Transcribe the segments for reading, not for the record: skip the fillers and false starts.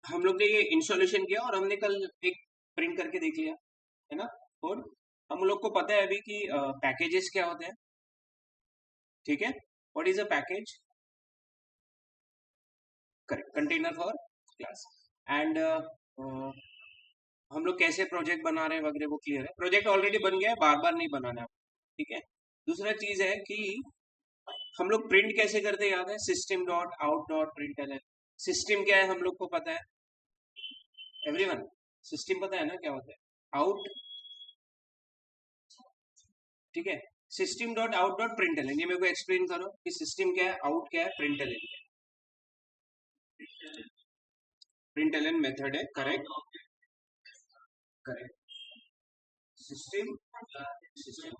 हम लोग ने ये इंस्टॉलेशन किया और हमने कल एक प्रिंट करके देख लिया है ना कोड। हम लोग को पता है अभी कि पैकेजेस क्या होते हैं, ठीक है। What is a package? Correct, container for class. And हम लोग कैसे प्रोजेक्ट बना रहे हैं वगैरह वो क्लियर है। प्रोजेक्ट ऑलरेडी बन गया है, बार बार नहीं बनाना है, ठीक है। दूसरा चीज है कि हम लोग प्रिंट कैसे करते हैं, याद है? System dot out dot print. System क्या है हम लोग को पता है, एवरीवन? सिस्टम पता है ना क्या होता है? आउट, ठीक है। System dot out dot print ये मेरे को एक्सप्लेन करो कि सिस्टम क्या है, आउट क्या है, प्रिंट क्या है। प्रिंट मेथड है, correct correct. System system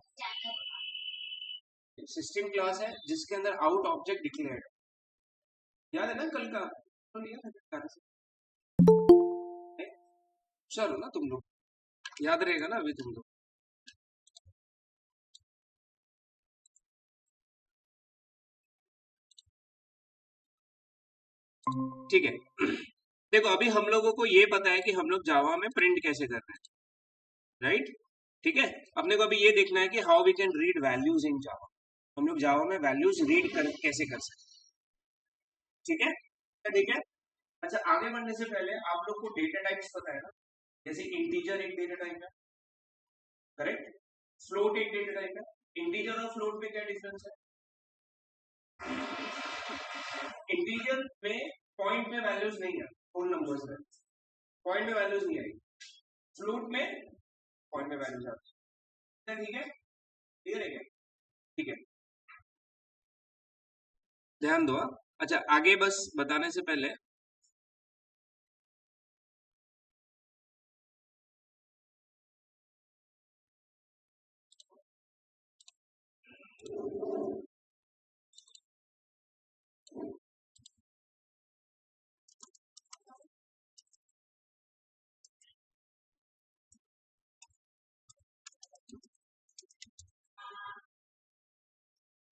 system class है जिसके अंदर आउट ऑब्जेक्ट डिक्लेयर्ड है। याद है ना कल का तो लिया था कार्य से? चलो ना तुम लोग, याद रहेगा ना अभी तुम लोग। ठीक है। देखो अभी हम लोगों को ये पता है कि हम लोग जावा में प्रिंट कैसे कर रहे हैं, राइट? ठीक है। अपने को अभी ये देखना है कि how we can read values in Java. हम लोग जावा में वैल्यूज रीड कैसे कर सकते हैं, ठीक है? ठीक है। अच्छा, आगे बढ़ने से पहले आप लोग को डेटा टाइप्स पता है ना? जैसे इंटीजर एक डेटा टाइप है, करेक्ट। फ्लोट एक डेटा टाइप है। इंटीजर और फ्लोट में क्या डिफरेंस है? इंटीजर में पॉइंट में वैल्यूज नहीं है, होल नंबर्स में पॉइंट में वैल्यूज नहीं आएगी। फ्लोट में पॉइंट में वैल्यूज आती है, ठीक है? क्लियर है क्या? ठीक है, ध्यान दो। अच्छा, आगे बस बताने से पहले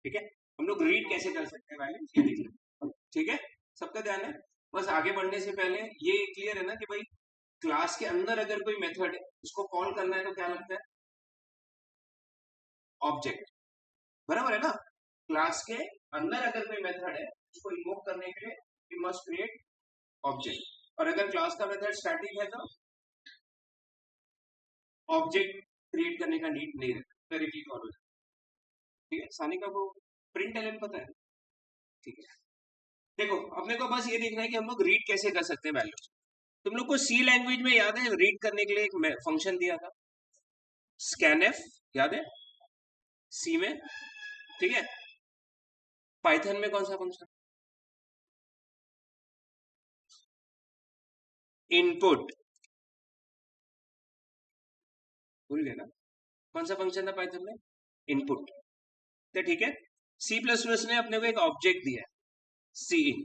ठीक है, हम लोग रीड कैसे कर सकते हैं वैल्यूज ये देख लें, ठीक है। सबका ध्यान है। बस आगे बढ़ने से पहले ये क्लियर है ना कि भाई क्लास के अंदर अगर कोई मेथड है उसको कॉल करना है तो क्या लगता है? ऑब्जेक्ट, बराबर है ना? क्लास के अंदर अगर कोई मेथड है उसको इन्वोक करने के लिए वी मस्ट क्रिएट ऑब्जेक्ट। और अगर क्लास का मेथड स्टैटिक है तो ऑब्जेक्ट क्रिएट करने का नीड नहीं रहता, डायरेक्टली कॉल हो जाता है, ठीक है। सानिका को प्रिंट एलिमेंट पता है, ठीक है। देखो अपने को बस ये देखना है कि हम लोग रीड कैसे कर सकते हैं वैल्यूज। तुम लोग को सी लैंग्वेज में याद है रीड करने के लिए एक फंक्शन दिया था, स्कैनएफ, याद है? सी में, ठीक है। पाइथन में कौन सा फंक्शन? इनपुट, भूल गए ना? कौन सा फंक्शन था पाइथन में? इनपुट, तो ठीक है। सी प्लस प्लस ने अपने को एक ऑब्जेक्ट दिया है, सी इन,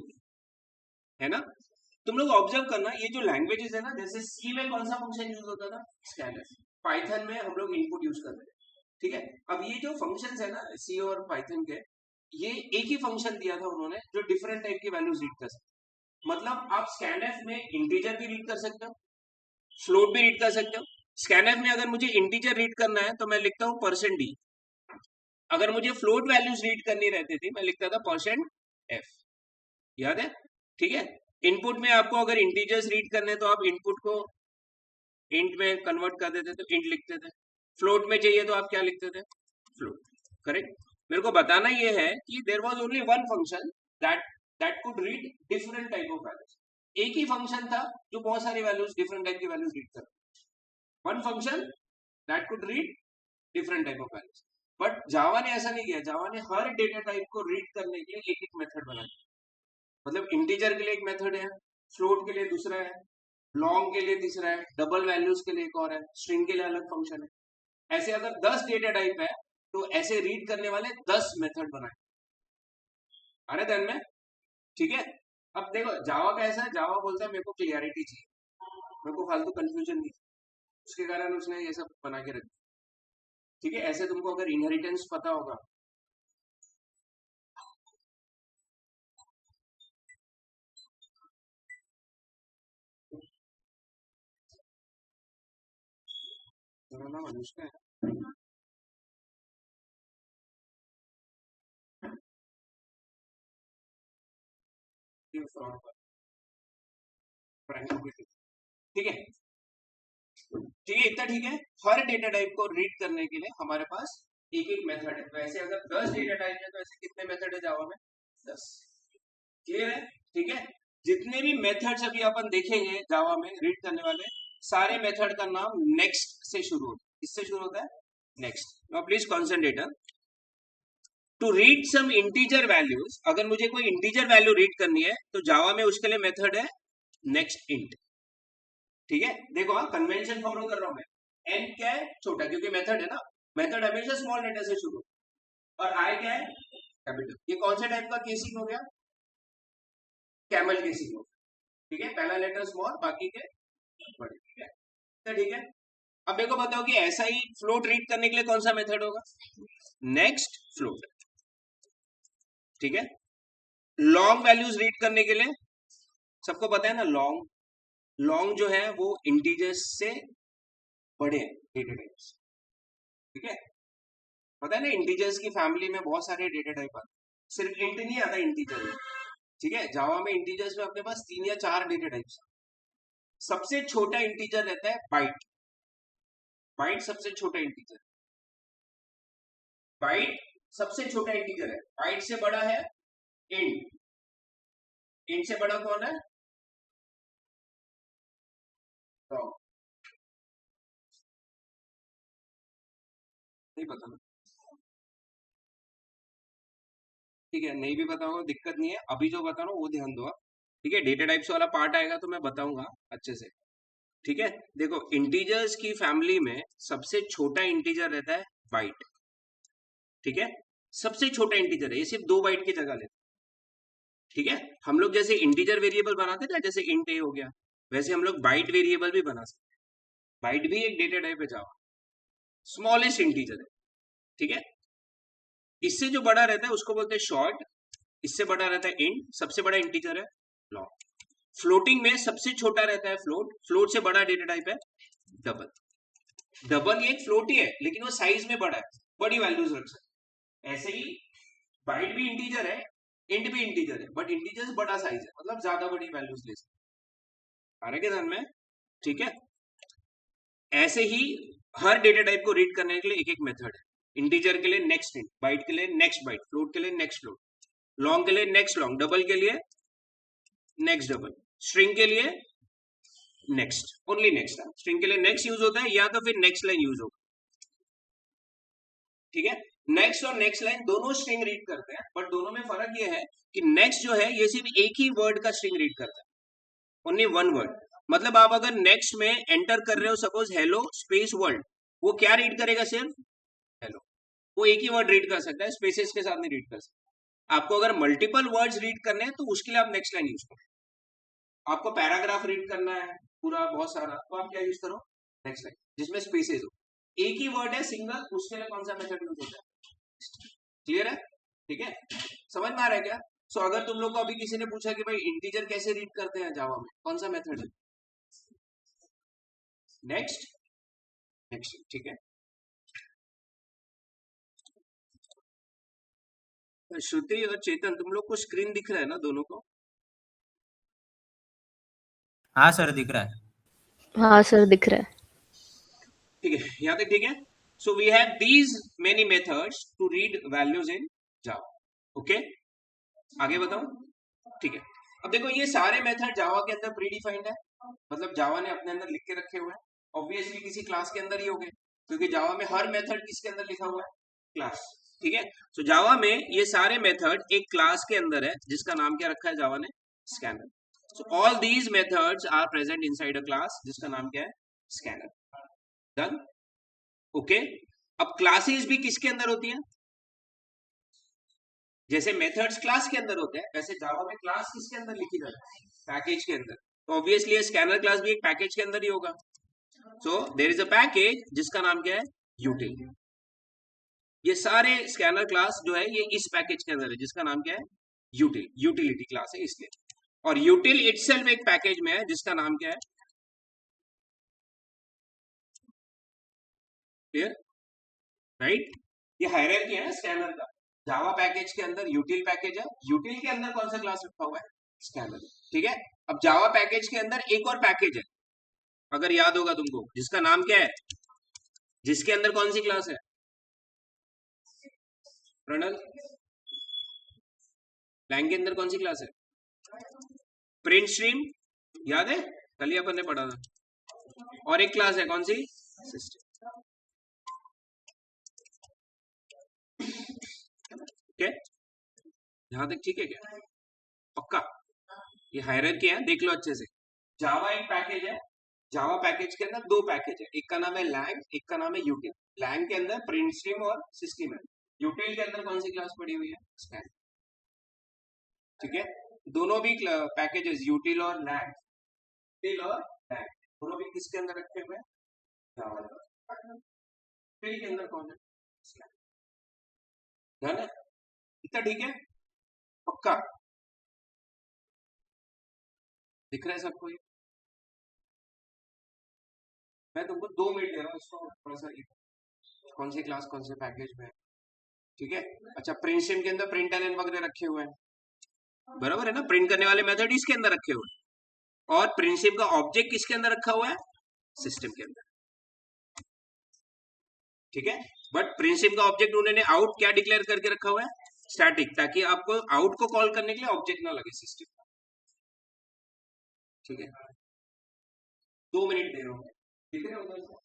है ना? तुम लोग ऑब्जर्व करना ये जो लैंग्वेजेस है ना, जैसे सी में कौन सा फंक्शन यूज होता था? स्कैनएफ। पाइथन में हम लोग इनपुट यूज कर रहे हैं, ठीक है। अब ये जो फंक्शंस है ना सी और पाइथन के, ये एक ही फंक्शन दिया था उन्होंने जो डिफरेंट टाइप की वैल्यूज रीड कर सकते। मतलब आप स्कैनएफ में इंटीजर भी रीड कर सकते हो, फ्लोट भी रीड कर सकते हो। स्कैनएफ में अगर मुझे इंटीजर रीड करना है तो मैं लिखता हूँ %d। अगर मुझे फ्लोट वैल्यूज रीड करनी रहती थी मैं लिखता था %f, याद है? ठीक है। इनपुट में आपको अगर इंटीजर्स रीड करने तो आप इनपुट को इंट में कन्वर्ट कर देते थे, इंट लिखते थे। फ्लोट में चाहिए तो आप क्या लिखते थे? Float, correct. मेरे को बताना ये है कि there was only one function that that could read different type of values. एक ही फंक्शन था जो बहुत सारी वैल्यूज, डिफरेंट टाइप की वैल्यूज रीड कर, one function that could read different type of values. But Java ने ऐसा नहीं किया, जावा ने हर डेटा टाइप को रीड करने के लिए एक एक मेथड बनाया। मतलब इंटीजर के लिए एक मेथड है, फ्लोट के लिए दूसरा है, लॉन्ग के लिए तीसरा है, डबल वैल्यूज के लिए एक और है, स्ट्रिंग के लिए अलग फंक्शन है। ऐसे अगर 10 डेटा टाइप है तो ऐसे रीड करने वाले 10 मेथड बनाए, आ रहे ध्यान में? ठीक है। अब देखो जावा का ऐसा है, जावा बोलता है मेरे को क्लियरिटी चाहिए, मेरे को फालतू कंफ्यूजन नहीं, उसके कारण उसने ये सब बना के रख दिया, ठीक है। ऐसे तुमको अगर इनहेरिटेंस पता होगा, मेरा नाम अनुष्का है। ठीक है, ठीक है, इतना ठीक है। हर डेटा टाइप को रीड करने के लिए हमारे पास एक एक मेथड है। तो ऐसे अगर 10 डेटा टाइप है तो ऐसे कितने मेथड है जावा में? 10। क्लियर है? ठीक है, जितने भी मेथड्स अभी अपन देखेंगे जावा में रीड करने वाले, सारे मेथड का नाम नेक्स्ट से शुरू होता है। किससे शुरू होता है? Next. Now please concentrate. To read some integer values, अगर मुझे कोई इंटीजर वैल्यू रीड करनी है तो जावा में उसके लिए मेथड है नेक्स्ट इंट। ठीक है, देखो हाँ, कन्वेंशन फॉलो कर रहा हूं मैं। एन क्या है? छोटा, क्योंकि मेथड है ना, मेथड हमेशा स्मॉल लेटर से शुरू। और आई क्या है? कैपिटल। ये कौन से टाइप का केसिंग हो गया? कैमल केसिंग हो गया। ठीक है, पहला लेटर स्मॉल, बाकी के बड़े। ठीक है, तो ठीक है। अब मेरे को बताओ कि ऐसा ही फ्लोट रीड करने के लिए कौन सा मेथड होगा? Next float. ठीक है, लॉन्ग वैल्यूज रीड करने के लिए सबको पता है ना, लॉन्ग। लॉन्ग जो है वो इंटीजर्स से बड़े हैं डेटा टाइप्स। ठीक है, पता है ना, इंटीजर्स की फैमिली में बहुत सारे डेटा टाइप आते हैं, सिर्फ इंट नहीं आता इंटीजर में। ठीक है, जावा में इंटीजर्स में अपने पास 3 या 4 डेटा टाइप्स। सबसे छोटा इंटीजर रहता है बाइट। बाइट सबसे छोटा इंटीजर। बाइट सबसे छोटा इंटीजर है। बाइट से बड़ा है इंट। इंट से बड़ा कौन है? लॉन्ग। नहीं पता ना? ठीक है, नहीं भी पता होगा दिक्कत नहीं है, अभी जो बता रहा हूँ वो ध्यान दो आप। ठीक है, डेटा टाइप्स वाला पार्ट आएगा तो मैं बताऊंगा अच्छे से। ठीक है, देखो इंटीजर्स की फैमिली में सबसे छोटा इंटीजर रहता है बाइट। ठीक है, सबसे छोटा इंटीजर है, ये सिर्फ 2 बाइट की जगह लेता है। ठीक है, हम लोग जैसे इंटीजर वेरिएबल बनाते थे, जैसे इंट ए हो गया, वैसे हम लोग बाइट वेरिएबल भी बना सकते हैं। बाइट भी एक डेटा टाइप है जावा, स्मॉलेस्ट इंटीजर है। ठीक है, इससे जो बड़ा रहता है उसको बोलते हैं शॉर्ट, इससे बड़ा रहता है इंट, सबसे बड़ा इंटीजर है लॉन्ग। फ्लोटिंग में सबसे छोटा रहता है फ्लोट, फ्लोट से बड़ा डेटा टाइप है डबल। डबल ये एक फ्लोट ही है लेकिन वो साइज में बड़ा है, बड़ी वैल्यूज रख सकते। ऐसे ही बाइट भी इंटीजर है, इंट भी इंटीजर है, बट इंटीजर बड़ा साइज है, मतलब ज्यादा बड़ी वैल्यूज ले सकते। आ रहा है ध्यान में? ठीक है, ऐसे ही हर डेटा टाइप को रीड करने के लिए एक एक मेथड है। इंटीजर के लिए नेक्स्ट इंट, बाइट के लिए नेक्स्ट बाइट, फ्लोट के लिए नेक्स्ट फ्लोट, लॉन्ग के लिए नेक्स्ट लॉन्ग, डबल के लिए नेक्स्ट डबल, स्ट्रिंग के लिए नेक्स्ट, ओनली नेक्स्ट। स्ट्रिंग के लिए नेक्स्ट यूज होता है या तो फिर नेक्स्ट लाइन यूज होगा। ठीक है, नेक्स्ट और नेक्स्ट लाइन दोनों स्ट्रिंग रीड करते हैं, बट दोनों में फर्क ये है कि नेक्स्ट जो है ये सिर्फ एक ही वर्ड का स्ट्रिंग रीड करता है, ओनली वन वर्ड। मतलब आप अगर नेक्स्ट में एंटर कर रहे हो सपोज हेलो स्पेस वर्ल्ड, वो क्या रीड करेगा? सिर्फ हेलो। वो एक ही वर्ड रीड कर सकता है, स्पेसेस के साथ नहीं रीड कर सकता। आपको अगर मल्टीपल वर्ड्स रीड करने हैं तो उसके लिए आप नेक्स्ट लाइन यूज करो। आपको पैराग्राफ रीड करना है पूरा बहुत सारा, तो आप क्या यूज करो? नेक्स्ट लाइन, जिसमें स्पेसेस हो। एक ही वर्ड है सिंगल, उसके लिए कौन सा मेथड यूज होता है? क्लियर है? ठीक है, समझ में आ रहा है क्या? सो अगर तुम लोग को अभी किसी ने पूछा कि भाई इंटीजर कैसे रीड करते हैं जावा में, कौन सा मेथड है? Next, next. ठीक है, श्रुति और चेतन तुम लोग को स्क्रीन दिख रहा है ना दोनों को? हाँ सर दिख रहा है। हाँ सर दिख रहा है। ठीक है, यहाँ तक ठीक है। So we have these many methods to read values in Java. Okay, आगे बताओ। ठीक है, अब देखो ये सारे मेथड जावा के अंदर प्री डिफाइंड है, मतलब जावा ने अपने अंदर लिख के रखे हुए हैं। ऑब्वियसली किसी क्लास के अंदर ही होंगे, क्योंकि जावा में हर मेथड किसके अंदर लिखा हुआ है? क्लास। ठीक है, तो जावा में ये सारे मेथड एक क्लास के अंदर है, जिसका नाम क्या रखा है जावा ने? Scanner. So all these methods are present inside a class जिसका नाम क्या है? स्कैनर। डन? ओके, अब क्लासेस भी किसके अंदर होती है? जैसे मेथड्स क्लास के अंदर होते हैं, वैसे जावा में क्लास किसके अंदर लिखी जाती है? पैकेज के अंदर। तो ऑब्वियसली स्कैनर क्लास भी एक पैकेज के अंदर ही होगा। So there is a package जिसका नाम क्या है? यूटिल। ये सारे स्कैनर क्लास जो है ये इस पैकेज के अंदर है, जिसका नाम क्या है? यूटिल। यूटिलिटी क्लास है इसलिए। और यूटिल इटसेल्फ एक पैकेज में है जिसका नाम क्या है? Clear, right. ये हायरार्की है स्कैनर का। जावा पैकेज के अंदर यूटिल पैकेज है, यूटिल के अंदर कौन सा क्लास रखा हुआ है, स्कैनर, ठीक है। अब जावा पैकेज के अंदर एक और पैकेज है, अगर याद होगा तुमको, जिसका नाम क्या है, जिसके अंदर कौन सी क्लास है प्रणल, लैंग के अंदर कौन सी क्लास है, प्रिंट स्ट्रीम, याद है कल ही अपन ने पढ़ा था। और एक क्लास है कौन सी, सिस्टम, ठीक है, यहां तक ठीक है क्या, पक्का। ये हायरार्की है, देख लो अच्छे से। जावा एक पैकेज है, जावा पैकेज के अंदर दो पैकेज है, एक का नाम है लैंग, एक का नाम है यूटिल। लैंग के अंदर प्रिंट स्ट्रीम और सिस्टम है, यूटिल के अंदर कौन सी क्लास पड़ी हुई है, स्कैन, ठीक है। दोनों भी पैकेजेस यूटिल और लैंग, यूटिल और लैंग दोनों भी किसके अंदर रखे हुए हैं, जावा। यूटिल के अंदर कौन है, स्कैन, ध्यान है, इतना ठीक है, पक्का दिख रहा है सबको ये। मैं तुमको 2 मिनट दे रहा हूँ इसको थोड़ा सा, कौन सी क्लास कौन से पैकेज में, ठीक है। अच्छा, प्रिंट स्ट्रीम के अंदर प्रिंट एलन वगैरह रखे हुए हैं, बराबर है ना, प्रिंट करने वाले मेथड इसके अंदर रखे हुए हैं। और प्रिंट स्ट्रीम का ऑब्जेक्ट किसके अंदर रखा हुआ है, सिस्टम के अंदर, ठीक है। बट प्रिंट स्ट्रीम का ऑब्जेक्ट उन्होंने आउट क्या डिक्लेयर करके रखा हुआ है, स्टैटिक, ताकि आपको आउट को कॉल करने के लिए ऑब्जेक्ट ना लगे सिस्टम, ठीक है। 2 मिनट दे रहा हूँ, ठीक है उधर से।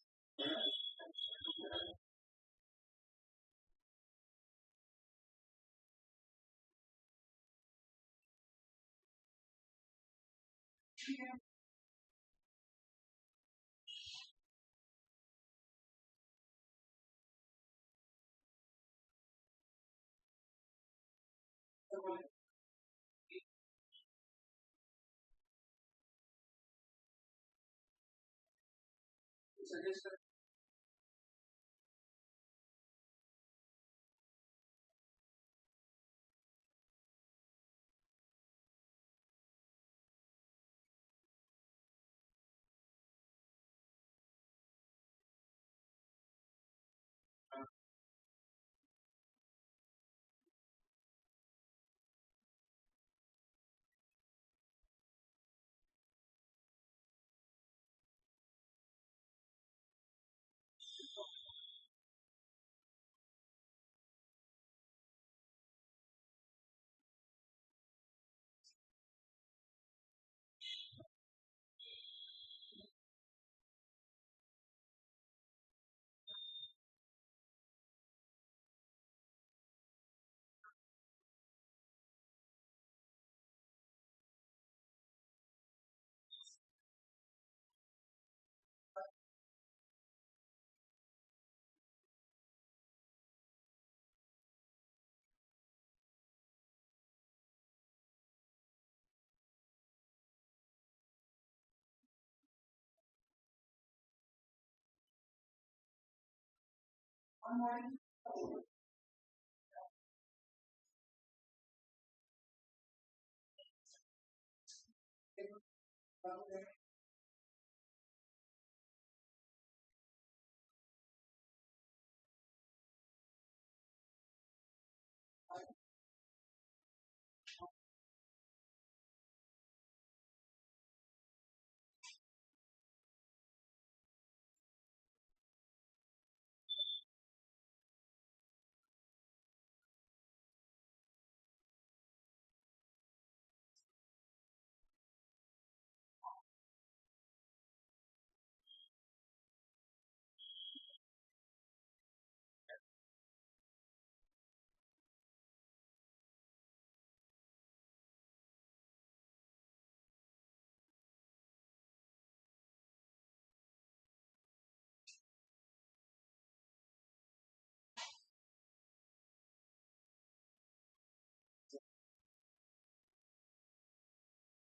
सजेस्ट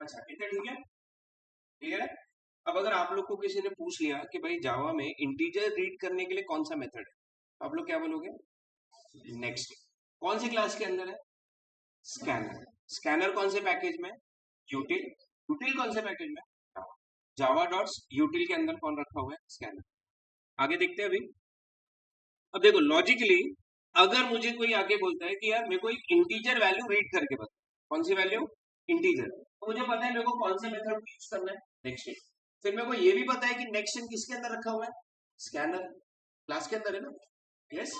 अच्छा, इतना ठीक है, क्लियर है। अब अगर आप लोग को किसी ने पूछ लिया कि भाई जावा में इंटीजर रीड करने के लिए कौन सा मेथड है, तो आप लोग क्या बोलोगे, नेक्स्ट। कौन सी क्लास के अंदर है, स्कैनर। स्कैनर कौन से पैकेज में, यूटिल। यूटिल कौन से पैकेज में, जावा डॉट्स यूटिल के अंदर कौन रखा हुआ है, स्कैनर। आगे देखते हैं अभी, अब देखो लॉजिकली अगर मुझे कोई आके बोलता है कि यार मेरे को एक इंटीजर वैल्यू रीड करके बता, कौन सी वैल्यू? इंटीजर, तो मुझे पता है मेरे को कौन से मेथड यूज करना है, नेक्स्ट इन। फिर मेरे को ये भी पता है कि नेक्स्ट इन किसके अंदर रखा हुआ है, स्कैनर क्लास के अंदर है ना। यस,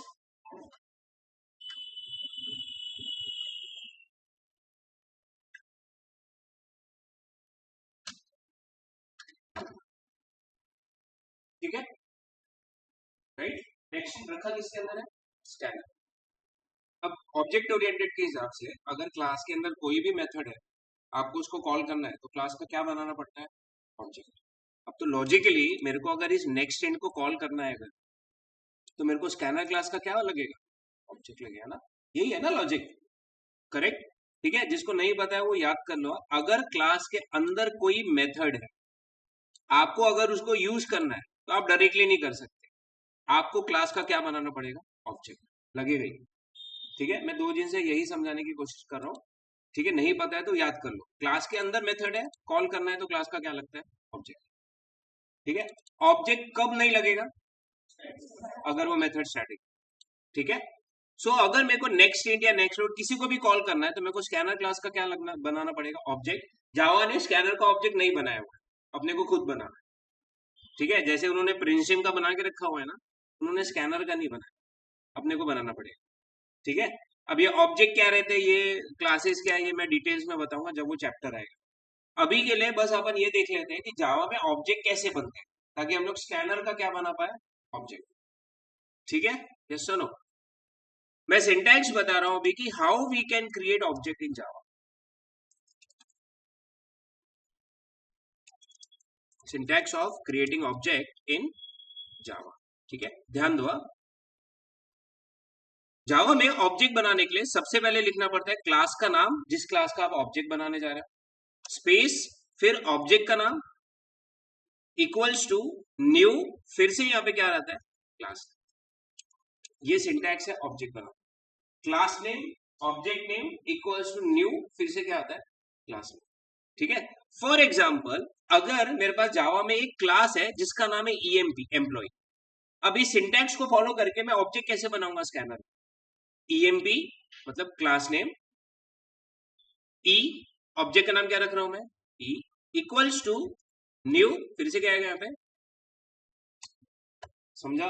ठीक है, राइट। नेक्स्ट इन रखा किसके अंदर है, स्कैनर। अब ऑब्जेक्ट ओरिएंटेड के हिसाब से अगर क्लास के अंदर कोई भी मेथड है, आपको उसको कॉल करना है, तो क्लास का क्या बनाना पड़ता है, ऑब्जेक्ट। अब तो लॉजिकली मेरे को अगर इस नेक्स्ट इन को कॉल करना है अगर, तो मेरे को स्कैनर क्लास का क्या लगेगा, ऑब्जेक्ट लगेगा ना। यही है ना लॉजिक, करेक्ट। ठीक है, जिसको नहीं पता है वो याद कर लो। अगर क्लास के अंदर कोई मेथड है, आपको अगर उसको यूज करना है तो आप डायरेक्टली नहीं कर सकते, आपको क्लास का क्या बनाना पड़ेगा, ऑब्जेक्ट लगेगा ही। ठीक है, मैं 2 दिन से यही समझाने की कोशिश कर रहा हूँ। ठीक है, नहीं पता है तो याद कर लो, क्लास के अंदर मेथड है, कॉल करना है तो क्लास का क्या लगता है, ऑब्जेक्ट। ठीक है, ऑब्जेक्ट कब नहीं लगेगा, अगर वो मेथड स्टैटिक। ठीक है, सो अगर मेरे को नेक्स्ट इंट या नेक्स्ट रोड किसी को भी कॉल करना है तो मेरे को स्कैनर क्लास का क्या लगना बनाना पड़ेगा, ऑब्जेक्ट। जावा ने स्कैनर का ऑब्जेक्ट नहीं बनाया हुआ है, अपने को खुद बनाना है। ठीक है, जैसे उन्होंने प्रिंसिम का बना के रखा हुआ है ना, उन्होंने स्कैनर का नहीं बनाया, अपने को बनाना पड़ेगा। ठीक है, अब ये ऑब्जेक्ट क्या रहते हैं, ये क्लासेस क्या है, ये मैं डिटेल्स में बताऊंगा जब वो चैप्टर आएगा। अभी के लिए बस अपन ये देख लेते हैं कि जावा में ऑब्जेक्ट कैसे बनते हैं, ताकि हम लोग स्कैनर का क्या बना पाए, ऑब्जेक्ट। ठीक है, यस सुनो, मैं सिंटैक्स बता रहा हूं अभी कि how we can create object in Java. Syntax of creating object in Java. ठीक है, ध्यान दो। जावा में ऑब्जेक्ट बनाने के लिए सबसे पहले लिखना पड़ता है क्लास का नाम, जिस क्लास का आप ऑब्जेक्ट बनाने जा रहे हो, स्पेस, फिर ऑब्जेक्ट का नाम इक्वल्स टू न्यू, फिर से यहाँ पे क्या रहता है, क्लास। ये सिंटैक्स है ऑब्जेक्ट बना, class name object name equals to new, फिर से क्या आता है, क्लास नेम। ठीक है, फॉर एग्जाम्पल अगर मेरे पास जावा में एक क्लास है जिसका नाम है ईएमपी, एम्प्लॉय। अब इस सिंटैक्स को फॉलो करके मैं ऑब्जेक्ट कैसे बनाऊंगा स्कैनर, ईएमपी मतलब क्लास नेम, ई ऑब्जेक्ट का नाम क्या रख रहा हूं मैं, ई इक्वल्स टू न्यू, फिर से क्या आएगा यहाँ पे, समझा,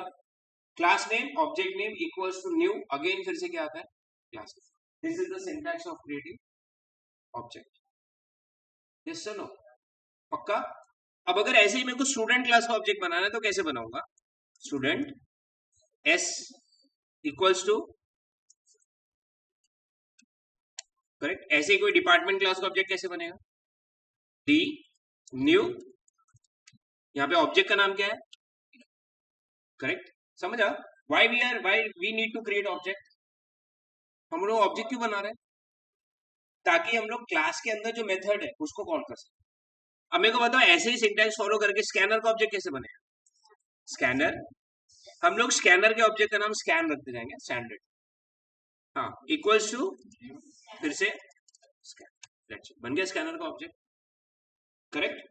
class name object name equals to new, again फिर से क्या आता है, class name. This is the syntax of creating object. Yes sir no, पक्का। अब अगर ऐसे ही मेरे को स्टूडेंट क्लास का ऑब्जेक्ट बनाना है तो कैसे बनाऊंगा, student S equals to, correct. ऐसे ही कोई डिपार्टमेंट क्लास का ऑब्जेक्ट कैसे बनेगा, डी न्यू, यहाँ पे ऑब्जेक्ट का नाम क्या है, करेक्ट। समझा, why we need to create object, हम लोग ऑब्जेक्ट क्यों बना रहे हैं, ताकि हम लोग क्लास के अंदर जो मेथड है उसको कॉल कर सकें। अब मेरे को बताओ ऐसे ही सिंटैक्स फॉलो करके स्कैनर का ऑब्जेक्ट कैसे बनेगा, स्कैनर, हम लोग स्कैनर के ऑब्जेक्ट का नाम स्कैन रखते जाएंगे, स्टैंडर्ड। हाँ, इक्वल्स टू, फिर से स्कैन, बन गया स्कैनर का ऑब्जेक्ट, करेक्ट।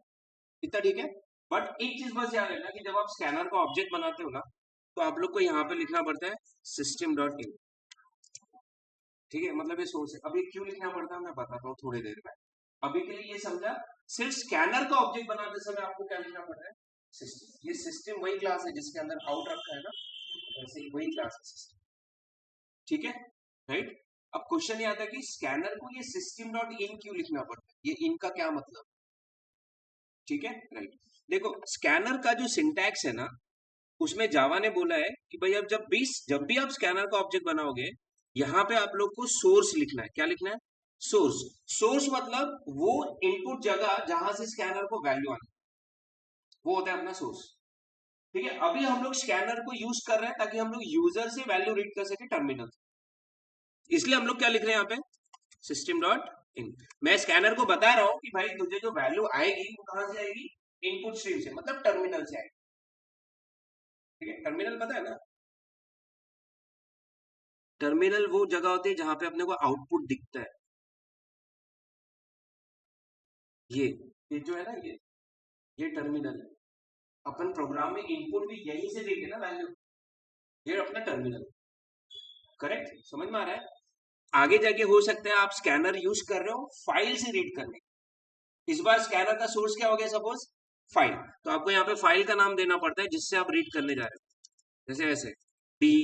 इतना ठीक है, बट एक चीज बस याद रखना कि जब आप स्कैनर का ऑब्जेक्ट बनाते हो ना, तो आप लोग को यहाँ पे लिखना पड़ता है सिस्टम डॉट इन। ठीक है, मतलब ये सोर्स है। अभी क्यों लिखना पड़ता है मैं बताता हूँ थोड़ी देर में। अभी के लिए ये समझा, सिर्फ स्कैनर का ऑब्जेक्ट बनाते समय आपको क्या लिखना पड़ रहा है, सिस्टम। ये सिस्टम वही क्लास है जिसके अंदर आउट रखा है ना, वैसे वही क्लास है सिस्टम। ठीक है, राइट। अब क्वेश्चन ये आता है कि स्कैनर को ये सिस्टम डॉट इन क्यों लिखना पड़ता है, ये इन का क्या मतलब। ठीक है, राइट। देखो स्कैनर का जो सिंटैक्स है ना, उसमें जावा ने बोला है कि भाई अब जब भी आप स्कैनर का ऑब्जेक्ट बनाओगे, यहाँ पे आप लोग को सोर्स लिखना है। क्या लिखना है, सोर्स। सोर्स मतलब वो इनपुट जगह जहां से स्कैनर को वैल्यू आना, वो होता है अपना सोर्स। ठीक है, अभी हम लोग स्कैनर को यूज कर रहे हैं ताकि हम लोग यूजर से वैल्यू रीड कर सके टर्मिनल, इसलिए हम लोग क्या लिख रहे हैं यहाँ पे, सिस्टम डॉट इन। मैं स्कैनर को बता रहा हूं कि भाई तुझे जो वैल्यू आएगी वो कहां से आएगी, इनपुट स्ट्रीम से, मतलब टर्मिनल से आएगी। ठीक है, टर्मिनल पता है ना, टर्मिनल वो जगह होती है जहां पे अपने को आउटपुट दिखता है। ये जो है ना, ये टर्मिनल है। अपन प्रोग्राम में इनपुट भी यहीं से देंगे ना वैल्यू, ये अपना टर्मिनल, करेक्ट, समझ में आ रहा है। आगे जाके हो सकता है आप स्कैनर यूज कर रहे हो फाइल से रीड करने, इस बार स्कैनर का सोर्स क्या हो गया, सपोज फाइल, तो आपको यहाँ पे फाइल का नाम देना पड़ता है जिससे आप रीड करने जा रहे हो, जैसे ऐसे डी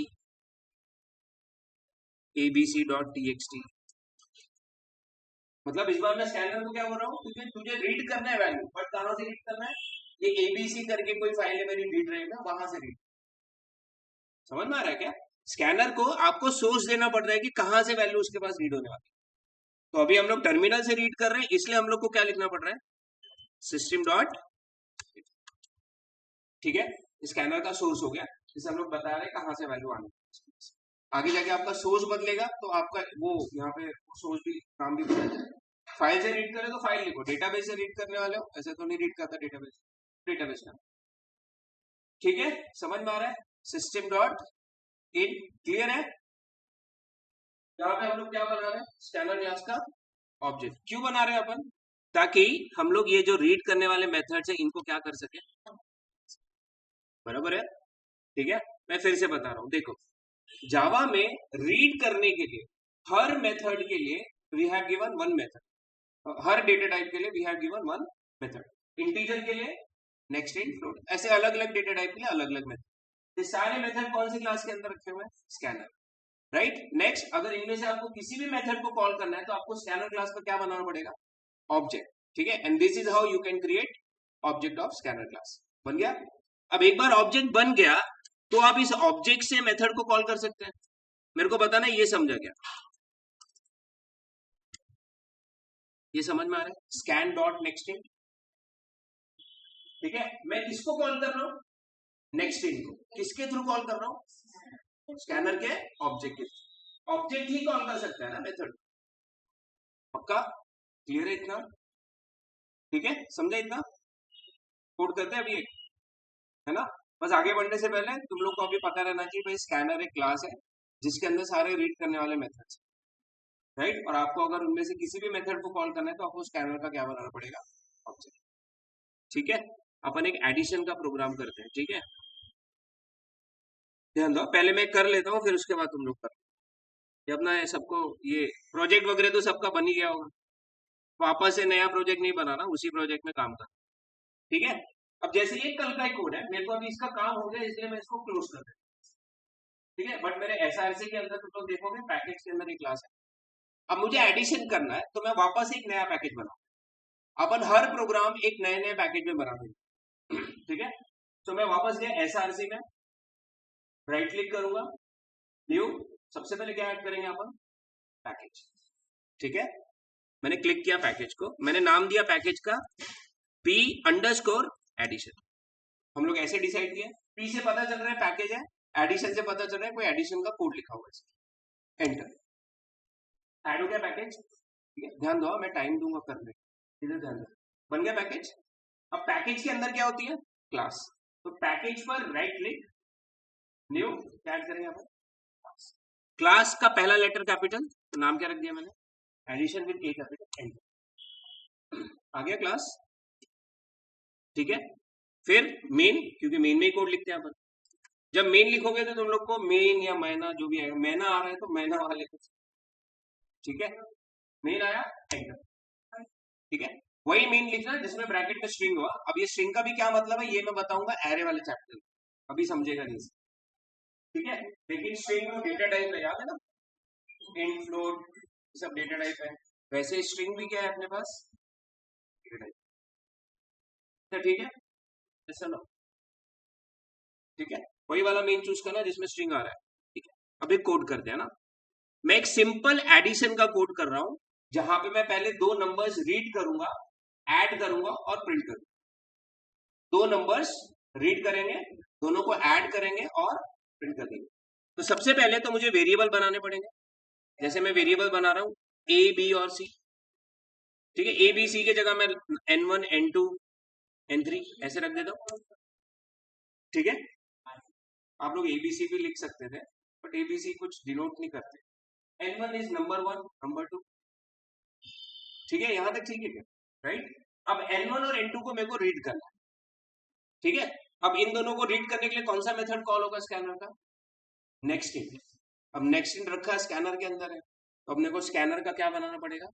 abc.txt, मतलब इस बार मैं स्कैनर को क्या बोल रहा हूँ, तुझे रीड करना है वैल्यू, बट कहां से रीड करना है, ये एबीसी करके कोई फाइल है मेरी रीड रहेगा, वहां से रीड, समझ में आ रहा है क्या। स्कैनर को आपको सोर्स देना पड़ रहा है कि कहां से वैल्यू उसके पास रीड होने वाली। तो अभी हम लोग टर्मिनल से रीड कर रहे हैं, इसलिए हम लोग को क्या लिखना पड़ रहा है, सिस्टम डॉट, ठीक है, स्कैनर का सोर्स हो गया, जिसे हम लोग बता रहे हैं कहां से वैल्यू आनी। आगे जाके आपका सोर्स बदलेगा तो आपका वो यहाँ पे सोर्स भी काम भी बदल, फाइल से रीड करें तो फाइल लिखो, डेटाबेस से रीड करने वाले हो ऐसे तो नहीं रीड करता डेटाबेस, डेटाबेस का, ठीक है, समझ में आ रहा है। सिस्टम डॉट इन, क्लियर है। यहाँ पे हम लोग क्या बना रहे हैं, स्कैनर क्लास का ऑब्जेक्ट क्यों बना रहे हैं अपन, ताकि हम लोग ये जो रीड करने वाले मेथड्स है इनको क्या कर सके, बराबर है, ठीक है। मैं फिर से बता रहा हूं, देखो जावा में रीड करने के लिए हर मेथड के लिए we have given one method, हर डेटा टाइप के लिए we have given one method, integer के लिए नेक्स्ट इन फ्लोट, ऐसे अलग अलग डेटा टाइप के लिए अलग अलग मेथड, ये सारे मेथड कौन सी क्लास के अंदर रखे हुए हैं, स्कैनर, राइट। नेक्स्ट अगर इनमें से आपको किसी भी मेथड को कॉल करना है तो आपको स्कैनर क्लास का क्या बनाना पड़ेगा, ऑब्जेक्ट, ठीक है, and this is how you can create object of scanner class, बन गया। अब एक बार ऑब्जेक्ट बन गया तो आप इस ऑब्जेक्ट से मेथड को कॉल कर सकते हैं, मेरे को बताना ये समझा क्या, ये समझ में आ रहा है, स्कैन डॉट नेक्स्ट इन, ठीक है, मैं किसको कॉल कर रहा हूं, नेक्स्ट इन को, किसके थ्रू कॉल कर रहा हूं, स्कैनर के ऑब्जेक्ट के, ऑब्जेक्ट ही कॉल कर सकता है ना मेथड, पक्का क्लियर है इतना, ठीक है, समझा इतना, कोड करते हैं अभी एक, है ना। बस आगे बढ़ने से पहले तुम लोग को अभी पता रहना चाहिए भाई स्कैनर एक क्लास है जिसके अंदर सारे रीड करने वाले मेथड्स, राइट, और आपको अगर उनमें से किसी भी मेथड को कॉल करना है तो आपको स्कैनर का क्या बनाना पड़ेगा, ऑब्जेक्ट, ठीक है। अपन एक एडिशन का प्रोग्राम करते हैं, ठीक है, ध्यान दो, पहले मैं कर लेता हूँ फिर उसके बाद तुम लोग कर, ये अपना सबको ये प्रोजेक्ट वगैरह तो सबका बन ही गया होगा, वापस से नया प्रोजेक्ट नहीं बनाना, उसी प्रोजेक्ट में काम करना, ठीक है। अब जैसे ये कल का ही कोड है, मेरे को अभी इसका काम हो गया इसलिए मैं इसको क्लोज कर देता हूं, ठीक है, बट मेरे एसआरसी के अंदर तुम लोग देखोगे पैकेज के अंदर एक क्लास है, अब मुझे एडिशन करना है तो मैं वापस एक नया पैकेज बनाऊं, अपन हर प्रोग्राम एक नए नए पैकेज में बना देंगे, ठीक है। तो मैं वापस गया एसआरसी में, राइट क्लिक करूंगा, न्यू, सबसे पहले क्या ऐड करेंगे अपन, पैकेज, ठीक है, मैंने क्लिक किया पैकेज को, मैंने नाम दिया पैकेज का p अंडरस्कोर एडिशन, हम लोग ऐसे डिसाइड किया, p से पता चल रहा है पैकेज है, एडिशन से पता चल रहा है कोई एडिशन का कोड लिखा हुआ है, एंटर, ऐड हो गया पैकेज, ठीक है, ध्यान दो मैं टाइम दूंगा करने, इधर ध्यान दो, बन गया पैकेज। अब पैकेज के अंदर क्या होती है, क्लास, तो पैकेज पर राइट क्लिक, न्यू, क्या ऐड करेंगे अपन, क्लास का पहला लेटर कैपिटल, तो नाम क्या रख दिया मैंने, addition with a capital, enter, आ गया क्लास, ठीक है। फिर मेन, क्योंकि मेन में ही कोड लिखते हैं अपन, जब मेन लिखोगे तो तुम लोग को मेन या मैना जो भी आएगा, मैना आ रहा है तो मैना वाला लिखो, ठीक है, मेन आया, एंटर, ठीक है, वही मेन लिखना जिसमें ब्रैकेट में स्ट्रिंग हुआ। अब ये स्ट्रिंग का भी क्या मतलब है ये मैं बताऊंगा एरे वाले चैप्टर में, अभी समझेगा नहीं, ठीक है, लेकिन स्ट्रिंग में डेटा टाइप है, याद है ना, इंट फ्लोट सब डेटा टाइप है, वैसे स्ट्रिंग भी क्या है अपने पास, डेटा टाइप, तो ठीक है, ऐसा लो, ठीक है, वही वाला मेन चूज करना जिसमें स्ट्रिंग आ रहा है, ठीक है। अब एक कोड करते हैं ना, मैं एक सिंपल एडिशन का कोड कर रहा हूं जहां पे मैं पहले दो नंबर्स रीड करूंगा, ऐड करूंगा और प्रिंट करूंगा, दो नंबर्स रीड करेंगे, दोनों को ऐड करेंगे और प्रिंट कर देंगे। तो सबसे पहले तो मुझे वेरिएबल बनाने पड़ेंगे, जैसे मैं वेरिएबल बना रहा हूं ए बी और सी, ठीक है, ए बी सी के जगह मैं n1 n2 n3 ऐसे रख देता हूं, ठीक है, आप लोग एबीसी भी लिख सकते थे बट एबीसी कुछ डिनोट नहीं करते, n1 इज नंबर 1 नंबर 2, ठीक है, यहां तक ठीक है क्या, राइट। अब n1 और n2 को मेरे को रीड करना है, ठीक है, अब इन दोनों को रीड करने के लिए कौन सा मेथड कॉल होगा स्कैनर का, नेक्स्ट इन। अब नेक्स्ट इन रखा है स्कैनर के अंदर है, तो अपने को स्कैनर का क्या बनाना पड़ेगा,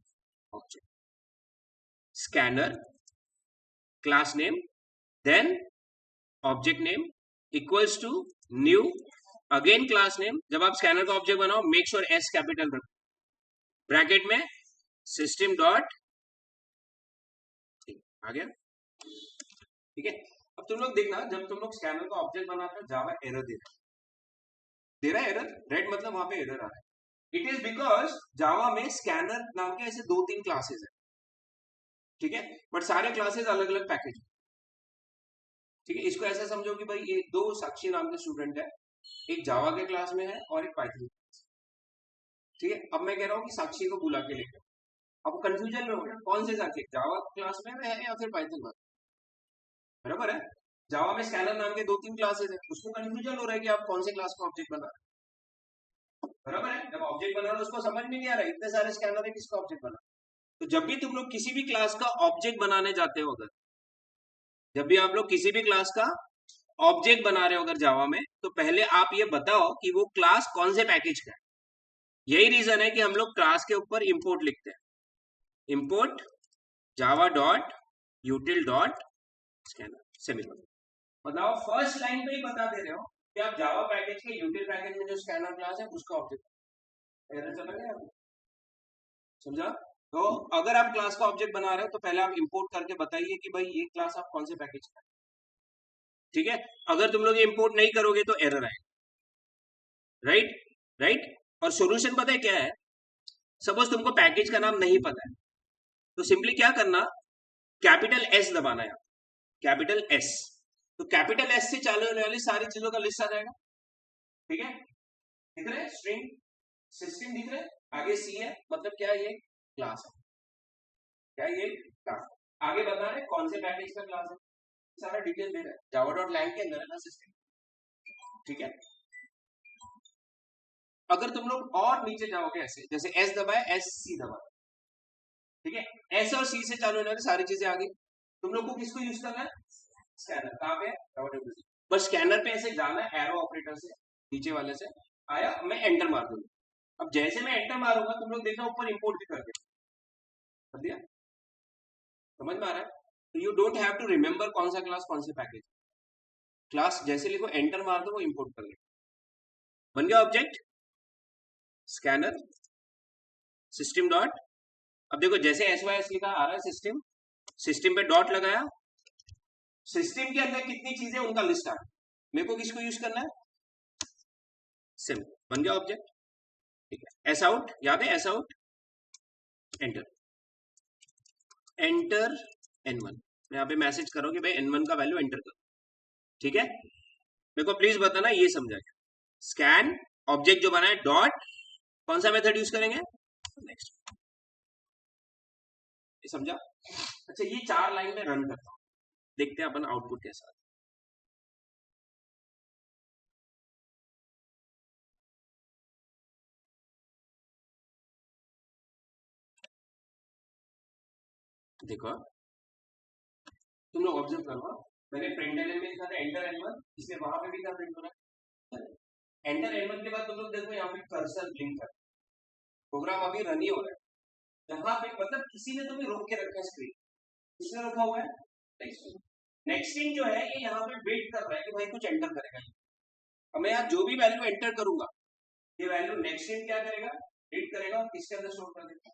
object. Scanner class name then object name equals to new again class name. जब आप स्कैनर का ऑब्जेक्ट बनाओ मेक श्योर एस कैपिटल रखो, ब्रैकेट में सिस्टम डॉट, आ गया, ठीक है। अब तुम लोग देखना, जब तुम लोग स्कैनर का ऑब्जेक्ट बना रहे हो जावा एरर दे रहा है एरर, रेड मतलब वहां पे एरर आ रहा है। इट इज बिकॉज जावा में स्कैनर नाम के ऐसे 2-3 क्लासेस है, ठीक है, बट सारे क्लासेस अलग अलग पैकेज, ठीक है। इसको ऐसा समझो कि भाई ये 2 साक्षी नाम के स्टूडेंट है, एक जावा के क्लास में है और एक पाइथन, ठीक है। अब मैं कह रहा हूँ कि साक्षी को बुला के लेकर, अब कंफ्यूजन में हो गया कौन से साक्षी, जावा क्लास में है या फिर पाइथन में, बराबर है। जावा में स्कैनर नाम के 2-3 क्लासेस है, उसको कंफ्यूजन हो रहा है कि आप कौन से क्लास का ऑब्जेक्ट बना रहे हैं, बराबर है। जब ऑब्जेक्ट बना रहे हो उसको समझ में नहीं आ रहा है इतने सारे स्कैनर है किसका ऑब्जेक्ट बना। तो जब भी तुम लोग किसी भी क्लास का ऑब्जेक्ट बनाने जाते हो, अगर जब भी आप लोग किसी भी क्लास का ऑब्जेक्ट बना रहे हो अगर जावा में, तो पहले आप ये बताओ कि वो क्लास कौन से पैकेज का है। यही रीजन है कि हम लोग क्लास के ऊपर इंपोर्ट लिखते हैं, import Java dot यूटिल dot scanner semicolon. बताओ फर्स्ट लाइन पे ही बता दे रहे हो कि आप जावा पैकेज के यूटिल पैकेज में जो स्कैनर क्लास है उसका ऑब्जेक्ट, एरर चला गया, समझा। तो अगर आप क्लास का ऑब्जेक्ट बना रहे हो तो पहले आप इंपोर्ट करके बताइए कि भाई ये क्लास आप कौन से पैकेज का है, ठीक है। अगर तुम लोग इंपोर्ट नहीं करोगे तो एरर आएगा, राइट राइट। और सॉल्यूशन पता है क्या है, सपोज तुमको पैकेज का नाम नहीं पता है तो सिंपली क्या करना, कैपिटल एस दबाना है, कैपिटल एस, तो कैपिटल एस से चालू होने वाली सारी चीजों का लिस्ट आ जाएगा, ठीक है। दिख रहे स्ट्रिंग सिस्टम दिख रहे, आगे सी है मतलब क्या है, ये क्लास है, क्या ये क्लास, आगे बता रहे कौन से पैकेज का क्लास है, सारा डिटेल दे रहा है, जावा डॉट लैंग के अंदर है ना सिस्टम, ठीक है। अगर तुम लोग और नीचे जाओगे ऐसे, जैसे एस दबाए एस सी दबाए, ठीक है, एस और सी से चालू होने वाली सारी चीजें आ गई। तुम लोग को किसको यूज करना है, स्कैनर, कहाँ पे है, बस स्कैनर पे ऐसे जाना है एरो ऑपरेटर से, नीचे वाले से आया, मैं एंटर मार दूंगा। अब जैसे मैं एंटर मारूंगा तुम लोग देखना ऊपर इंपोर्ट भी कर दिया, समझ में आ रहा है। तो you don't have to remember कौन सा क्लास कौन से पैकेज, क्लास जैसे लिखो एंटर मार दो वो इंपोर्ट कर ले, बन गया ऑब्जेक्ट स्कैनर सिस्टम डॉट। अब देखो जैसे एस वाई एस लिखा आ रहा है सिस्टम, सिस्टम पे डॉट लगाया, सिस्टम के अंदर कितनी चीजें उनका लिस्ट आ रहा है, मेरे को किसको यूज करना है, सिम, बन गया ऑब्जेक्ट, ठीक है। एस आउट याद है, S out enter, enter n1, यहाँ पे मैसेज करो कि भाई n1 का वैल्यू एंटर करो, ठीक है। मेरे को प्लीज बताना ये समझा क्या, स्कैन ऑब्जेक्ट जो बना है डॉट कौन सा मेथड यूज करेंगे, नेक्स्ट, ये समझा। अच्छा ये 4 लाइन में रन करता हूं, देखते हैं अपन आउटपुट कैसा है। देखो तुम लोग ऑब्जर्व करो, मैंने प्रिंट एन में लिखा था एंटर n1, इसलिए वहां पे भी क्या प्रिंट हो रहा है, एंटर n1 के बाद तुम लोग देखो यहाँ पे कर्सर ब्लिंक कर, प्रोग्राम अभी रन ही हो रहा है, यहाँ पे मतलब किसी ने तुम्हें रोक के रखा है स्क्रीन, किसने रोका हुआ है, नेक्स्ट थिंग जो है ये यहाँ पे वेट कर रहा है कि भाई कुछ एंटर करेगा। अब मैं यहाँ जो भी वैल्यू एंटर करूंगा ये वैल्यू नेक्स्ट थिंग क्या करेगा, रीड करेगा और किसके अंदर स्टोर कर देगा,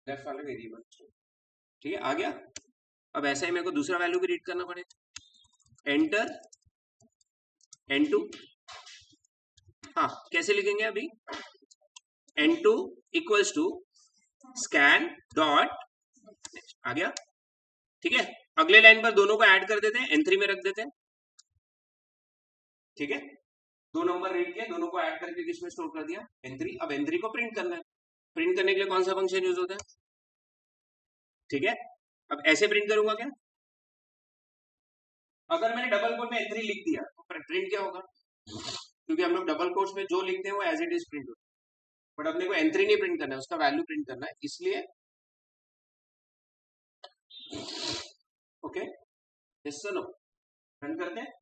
लेफ्ट वाले वेरिएबल, ठीक है, आ गया। अब ऐसा ही मेरे को दूसरा वैल्यू भी रीड करना पड़ेगा, एंटर n2, हाँ कैसे लिखेंगे अभी, n2 equals to scan dot, आ गया, ठीक है। अगले लाइन पर दोनों को ऐड कर देते हैं, n3 में रख देते हैं, ठीक है। 2 नंबर रीड किया, दोनों को ऐड करके किसमें स्टोर कर दिया, n3। अब n3 को प्रिंट करना है, प्रिंट करने के लिए कौन सा फंक्शन यूज होता है, ठीक है। अब ऐसे प्रिंट करूंगा क्या, अगर मैंने डबल कोट में n3 लिख दिया तो प्रिंट क्या होगा, क्योंकि हम लोग डबल कोट्स में जो लिखते हैं वो एज इट इज प्रिंट होता है, बट अपने को n3 नहीं प्रिंट करना है, उसका वैल्यू प्रिंट करना है, इसलिए ओके, यस नो, रन करते हैं।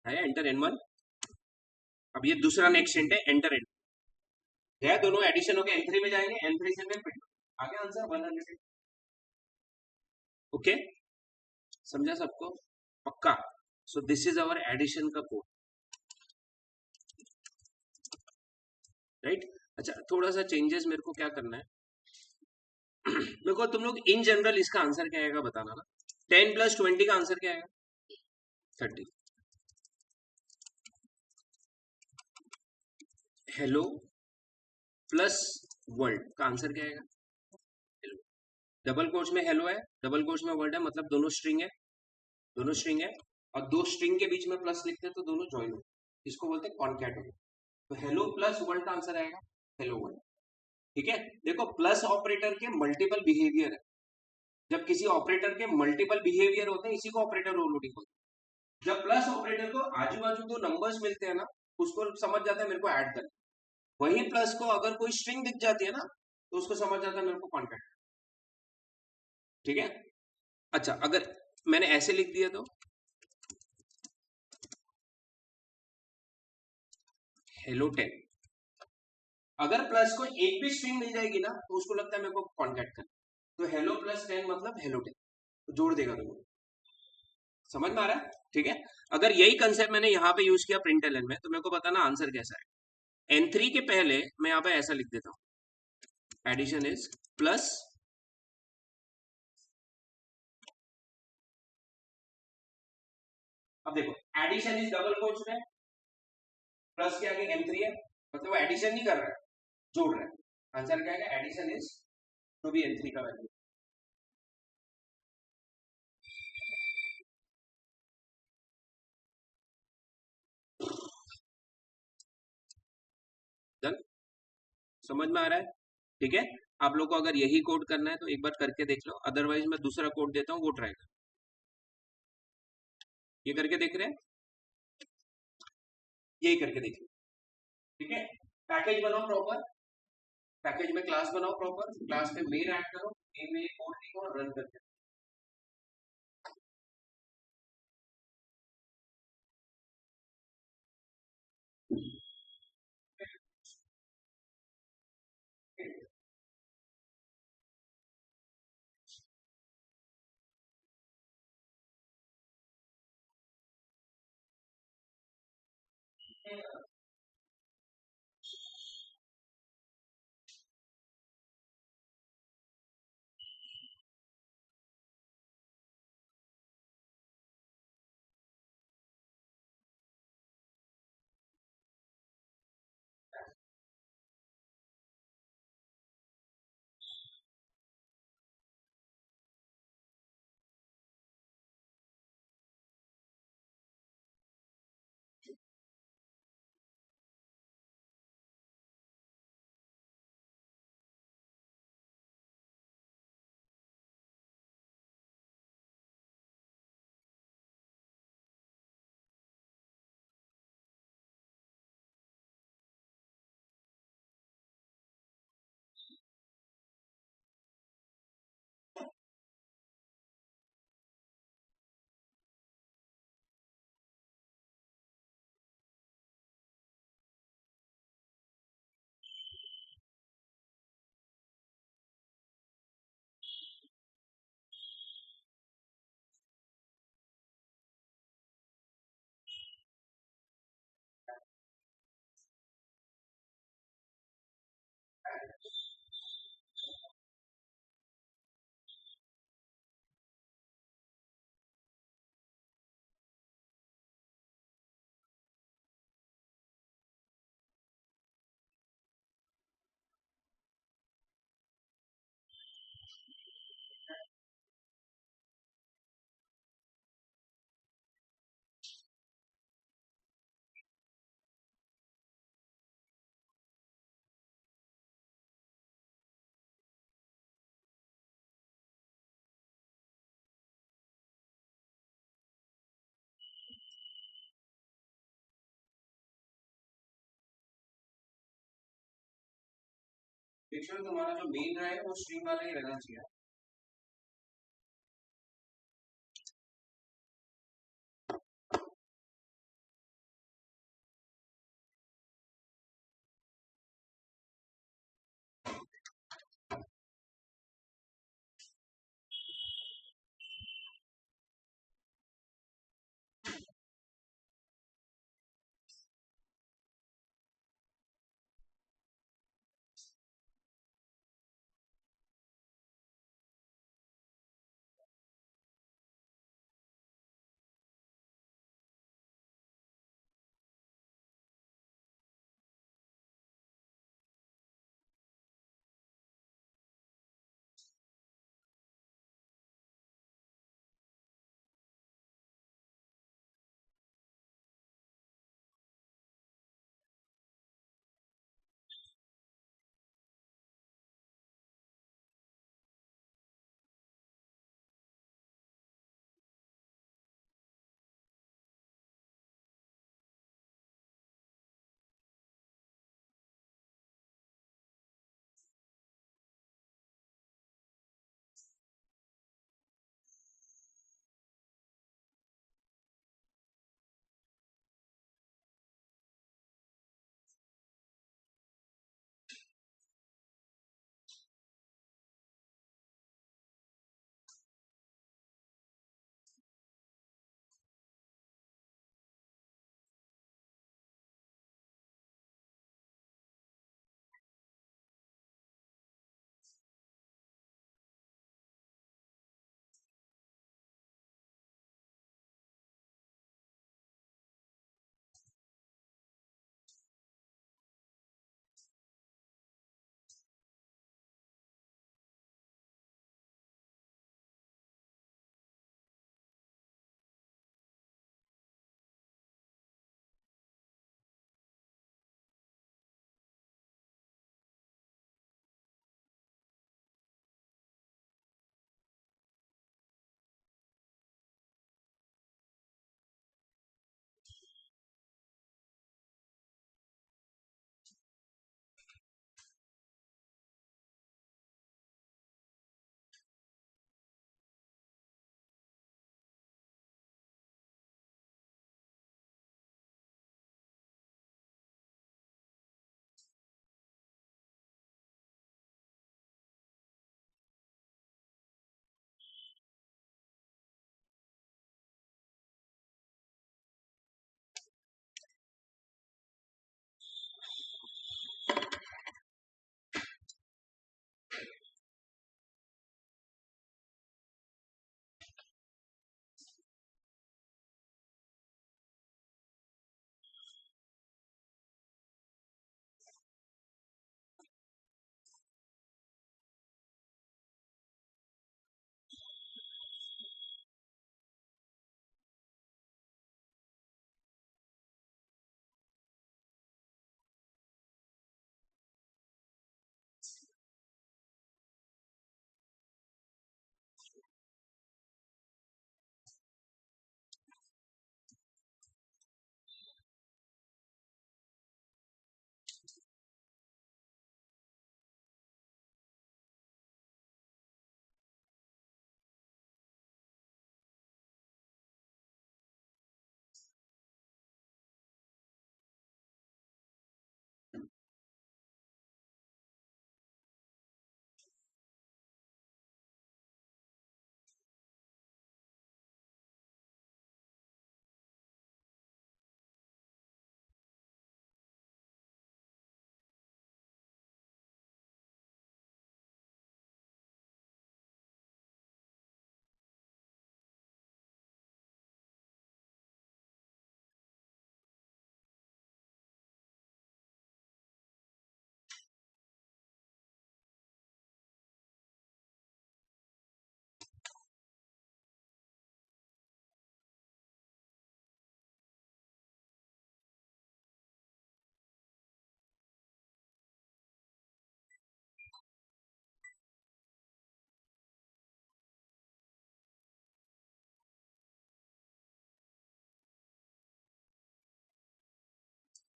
आया एंटर N1। अब ये दूसरा नेक्स्ट हिंट है एंटर N2। है दोनों एडिशन होके N3 में जाएंगे, N3 से में प्रिंट आगे आंसर 100। ओके, समझा सबको? पक्का? So this is our addition का कोड, राइट? अच्छा, थोड़ा सा चेंजेस मेरे को क्या करना है मेरे को तुम लोग इन जनरल इसका आंसर क्या आएगा बताना ना। 10 + 20 का आंसर क्या आएगा? 30। हेलो प्लस वर्ल्ड का आंसर क्या आएगा? हेलो। डबल कोट्स में हेलो है, डबल कोट्स में वर्ल्ड है, मतलब दोनों स्ट्रिंग है, दोनों स्ट्रिंग है, और दो स्ट्रिंग के बीच में प्लस लिखते हैं तो दोनों ज्वाइन हो, इसको बोलते हैं कॉन्कैट। तो हेलो प्लस वर्ल्ड का आंसर आएगा हेलो वर्ल्ड। ठीक है, देखो प्लस ऑपरेटर के मल्टीपल बिहेवियर है। जब किसी ऑपरेटर के मल्टीपल बिहेवियर होते हैं इसी को ऑपरेटर ओवरलोडिंग बोलते हैं। जब प्लस ऑपरेटर को आजू बाजू दो नंबर्स मिलते हैं ना, उसको समझ जाता है मेरे को ऐड करना। वही प्लस को अगर कोई स्ट्रिंग दिख जाती है ना तो उसको समझ जाता है मेरे को कॉन्कैट। ठीक है, अच्छा अगर मैंने ऐसे लिख दिया तो हेलो 10, अगर प्लस को एक भी स्ट्रिंग मिल जाएगी ना तो उसको लगता है मेरे को कॉन्कैट करना। तो हेलो प्लस 10 मतलब हेलो 10, तो जोड़ देगा तुमको। समझ में आ रहा है? ठीक है, अगर यही कंसेप्ट मैंने यहाँ पे यूज किया प्रिंटलन में तो मेरे को बताना आंसर कैसा है। N3 के पहले मैं यहाँ पे ऐसा लिख देता हूँ, एडिशन इज प्लस अब देखो एडिशन इज डबल कोट्स में, प्लस के आगे N3 है, मतलब वो एडिशन नहीं कर रहा है, जोड़ रहा है। आंसर क्या है? एडिशन इज तो भी N3 का वैल्यू। डन? समझ में आ रहा है? ठीक है, आप लोग को अगर यही कोड करना है तो एक बार करके देख लो, अदरवाइज मैं दूसरा कोड देता हूँ वो ट्राई करो। ये करके देख रहे हैं, यही करके देख लो। ठीक है, पैकेज बनाओ प्रॉपर, पैकेज में क्लास बनाओ प्रॉपर, क्लास में मेन ऐड करो, मेन में ये कोड लिखो और रन करके। पिक्चर तुम्हारा जो मेन है वो स्ट्रिंग वाला ही रहना चाहिए।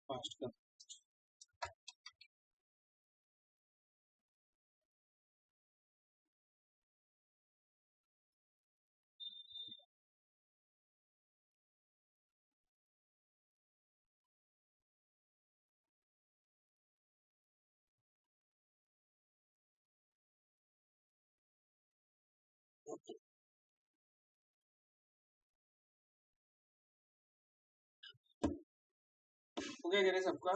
फास्ट कर। हो गया क्या सबका?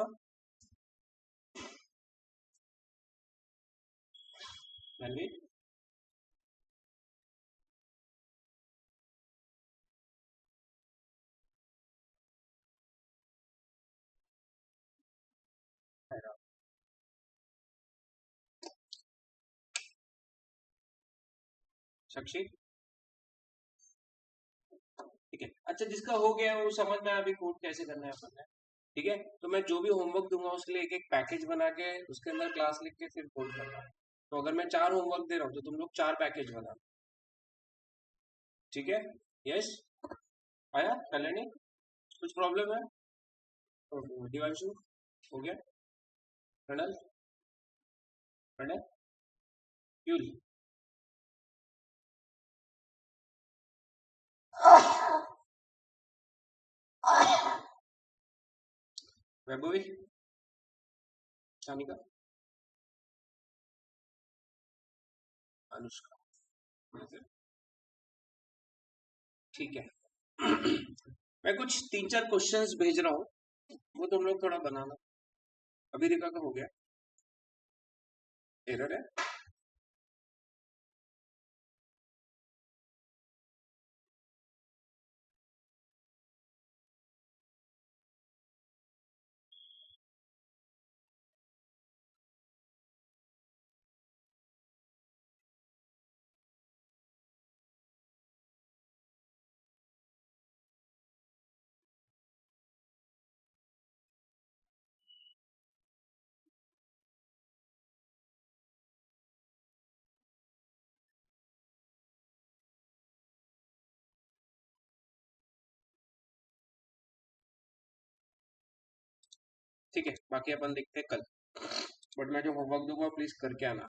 पहले साक्षी ठीक है। अच्छा, जिसका हो गया वो समझ में अभी कोड कैसे करना है अपन ने। ठीक है, तो मैं जो भी होमवर्क दूंगा उसके लिए एक एक पैकेज बना के उसके अंदर क्लास लिख के फिर कोड करना। तो अगर मैं 4 होमवर्क दे रहा हूँ तो तुम लोग 4 पैकेज बना। ठीक है, यस आया कल्याणी, कुछ प्रॉब्लम है? दिवांशु हो गया? प्रणल, प्रणय, प्यूल, वैभवी, शानिका, अनुष्का। ठीक है। मैं कुछ 3-4 क्वेश्चंस भेज रहा हूँ, वो तुम लोग थोड़ा बनाना। अभी रिका का हो गया? एरर है? ठीक है, बाकी अपन देखते हैं कल। बट मैं जो होमवर्क दूंगा प्लीज करके आना।